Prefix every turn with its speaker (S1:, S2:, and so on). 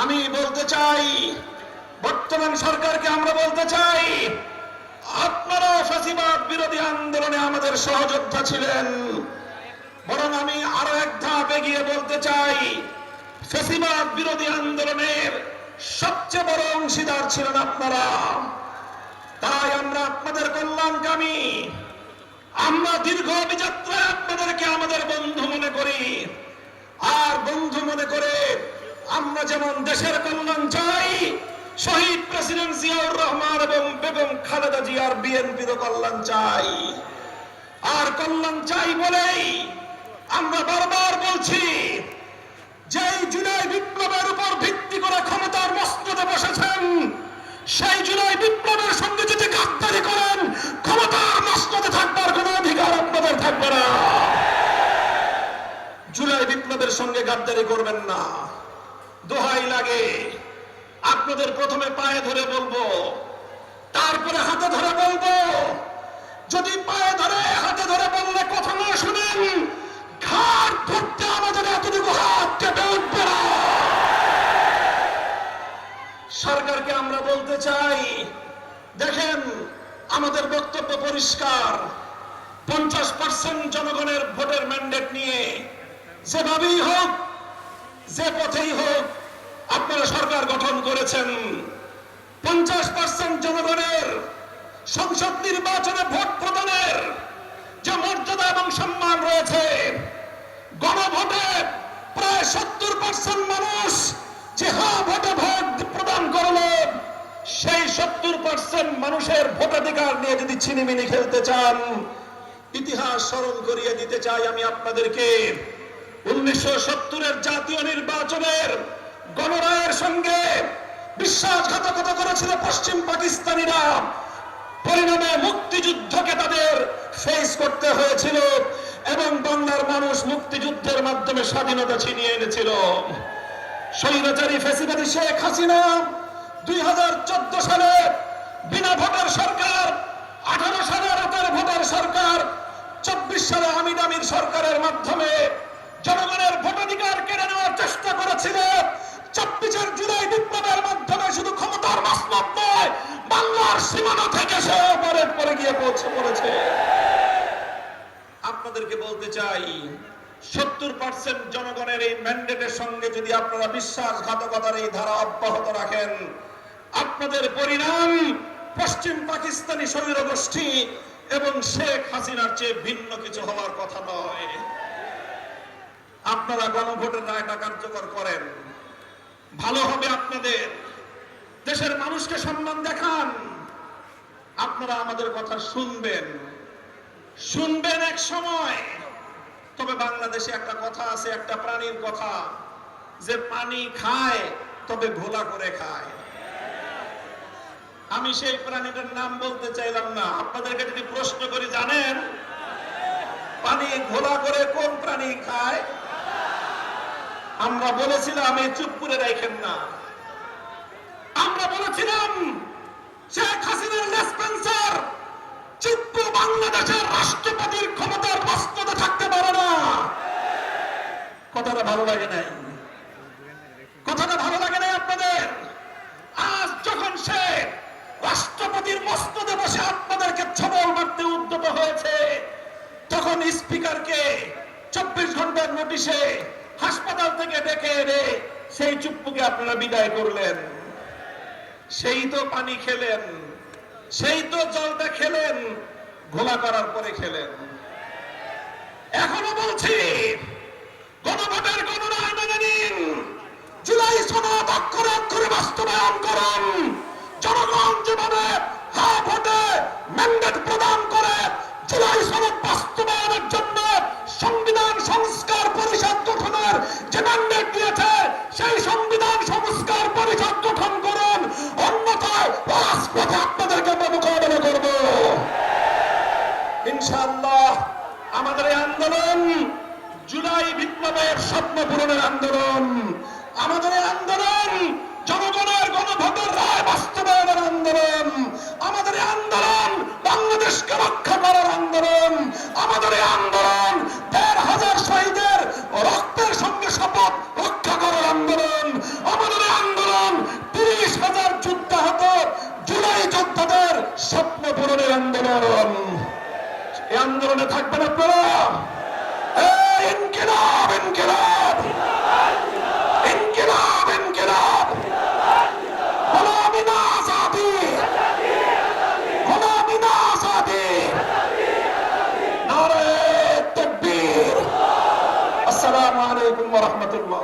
S1: আমি বলতে চাই, বর্তমান সরকারকে আমরা বলতে চাই, আপনারা ফ্যাসিবাদ বিরোধী আন্দোলনে আমাদের সহযোদ্ধা ছিলেন। বরং আমি আরো এক ধাপ এগিয়ে বলতে চাই, ফ্যাসিবাদ বিরোধী আন্দোলনের সবচেয়ে বড় অংশীদার ছিলেন আপনারা। তাই আমরা আপনাদের কল্যাণকামী, আমরা দীর্ঘ অভিযাত্রায় আপনাদেরকে আমাদের বন্ধু মনে করি। আর বন্ধু মনে করে আমরা যেমন দেশের কল্যাণ চাই, শহীদ প্রেসিডেন্ট জিয়াউর রহমান এবং বেগম খালেদা জিয়ার বিএনপির কল্যাণ চাই। আর কল্যাণ চাই বলেই আমরা বারবার বলছি, যেই জুলাই বিপ্লবের উপর ভিত্তি করে ক্ষমতার মসনদে বসেছেন, সেই জুলাই বিপ্লবের সঙ্গে যদি গাদ্দারি করেন, ক্ষমতার মসনদে থাকবার কোনো অধিকার আপনাদের থাকবে না। জুলাই বিপ্লবের সঙ্গে গাদ্দারি করবেন না। দোহাই লাগে, আপনাদের প্রথমে পায়ে ধরে বলবো, তারপরে হাতে ধরে বলবো। যদি পায়ে ধরে হাতে ধরে বললে কথা না শুনেন, ঘাড় ধরতে আমাদের এতটুকু হাত কেটে উঠবে না। সরকারকে আমরা বলতে চাই, দেখেন আমাদের বক্তব্য পরিষ্কার। 50% জনগণের ভোটের ম্যান্ডেট নিয়ে যেভাবেই হোক, যে পথেই হোক, আপনারা সরকার গঠন করেছেন। 50% জনগণের সংসদ নির্বাচনে ভোট প্রদানের যে মর্যাদা এবং সম্মান রয়েছে, গণভোটে প্রায় 70% মানুষ যে হ্যাঁ ভোটে ভোট প্রদান করলো, সেই 70% মানুষের ভোটাধিকার নিয়ে যদি ছিনিমিনি খেলতে চান, ইতিহাস স্মরণ করিয়ে দিতে চাই আমি আপনাদেরকে। 1970-এর জাতীয় নির্বাচনের গণরায়ের সঙ্গে বিশ্বাসঘাতকতা করেছিল পশ্চিম পাকিস্তানিরা। পরিণামে মুক্তিযুদ্ধকে তাদের ফেস করতে হয়েছিল এবং বাংলার মানুষ মুক্তিযুদ্ধের মাধ্যমে স্বাধীনতা ছিনিয়ে এনেছিল। স্বৈরাচারী ফ্যাসিবাদী শেখ হাসিনা 2014 সালে বিনা ভোটের সরকার, 18 সালে রাতের ভোটের সরকার, 24 সালে আমির আমির সরকারের মাধ্যমে জনগণের ভোটাধিকার কেড়ে নেওয়ার চেষ্টা করেছিল। 24 জুলাই বিপ্লবের মাধ্যমে শুধু ক্ষমতার মসনদ নয়, বাংলার সীমানা থেকে সে অপারেট করে গিয়ে পৌঁছেছে। আপনাদেরকে বলতে চাই, 70% জনগণের এই ম্যান্ডেটের সঙ্গে যদি আপনারা বিশ্বাসঘাতকতার এই ধারা অব্যাহত রাখেন, আপনাদের পরিণাম পশ্চিম পাকিস্তানি স্বৈর গোষ্ঠী এবং শেখ হাসিনার চেয়ে ভিন্ন কিছু হওয়ার কথা নয়। আপনারা গণভোটের রায়টা কার্যকর করেন, ভালো হবে আপনাদের। দেশের মানুষকে সম্মান দেখান। আপনারা আমাদের কথা শুনবেন এক সময়। তবে বাংলাদেশে একটা কথা আছে, একটা প্রাণীর কথা, যে পানি খায় তবে ঘোলা করে খায়। আমি সেই প্রাণীটার নাম বলতে চাইলাম না। আপনাদেরকে যদি প্রশ্ন করি, জানেন পানি ঘোলা করে কোন প্রাণী খায়? আমরা বলেছিলাম এই চুপ করে রাখেন না। আমরা বলেছিলাম শেখ হাসিনার লেসপেন্সার চিপ্পু বাংলাদেশের রাষ্ট্রপতির ক্ষমতার মসনদে থাকতে পারে না। কথাটা ভালো লাগে নাই? কথাটা ভালো লাগে নাই আপনাদের? আজ যখন সে রাষ্ট্রপতির মসনদে বসে আপনাদেরকে ছবল মারতে উদ্যত হয়েছে, তখন স্পিকারকে 24 ঘন্টার নোটিশে হাসপাতাল থেকে ডেকে এনে সেই চুপ্পুকে আপনারা বিদায় করলেন। সেই তো পানি খেলেন, সেই তো জলটা খেলেন, ঘোলা করার পরে খেলেন। এখনো বলছি, গণভোটের গণরায় মেনে নিন, জুলাই সনদ অক্ষরে অক্ষরে বাস্তবায়ন করুন। জনগণ যেভাবে হ্যাঁ ভোটে ম্যান্ডেট প্রদান করে জুলাই সনদ বাস্তবায়নের জন্য সংবিধান সংস্কার পরিষদ গঠনের যে ম্যান্ডেট দিয়েছে, সেই সংবিধান সংস্কার পরিষদ গঠন করুন। অন্যথায় রাজপথে আপনাদেরকে মোকাবেলা করব ইনশাআল্লাহ। আমাদের এই আন্দোলন জুলাই বিপ্লবের স্বপ্ন পূরণের আন্দোলন। আমাদের এই আন্দোলন জনগণের গণভোটের রায় বাস্তবায়নের আন্দোলন। আমাদের এই আন্দোলন বাংলাদেশকে রক্ষা করার আন্দোলন। আমাদের এই আন্দোলন 1,500 শহীদের রক্তের সঙ্গে শপথ রক্ষা করার আন্দোলন। আমাদের এই আন্দোলন আন্দোলনে থাকবেন আপনারা? এই ইনকিলাব ইনকিলাব ইনকিলাব ইনকিলাব গোলামি না আজাদি গোলামি না আজাদি নারে তাকবীর। আসসালামু আলাইকুম ওয়া রাহমাতুল্লাহ।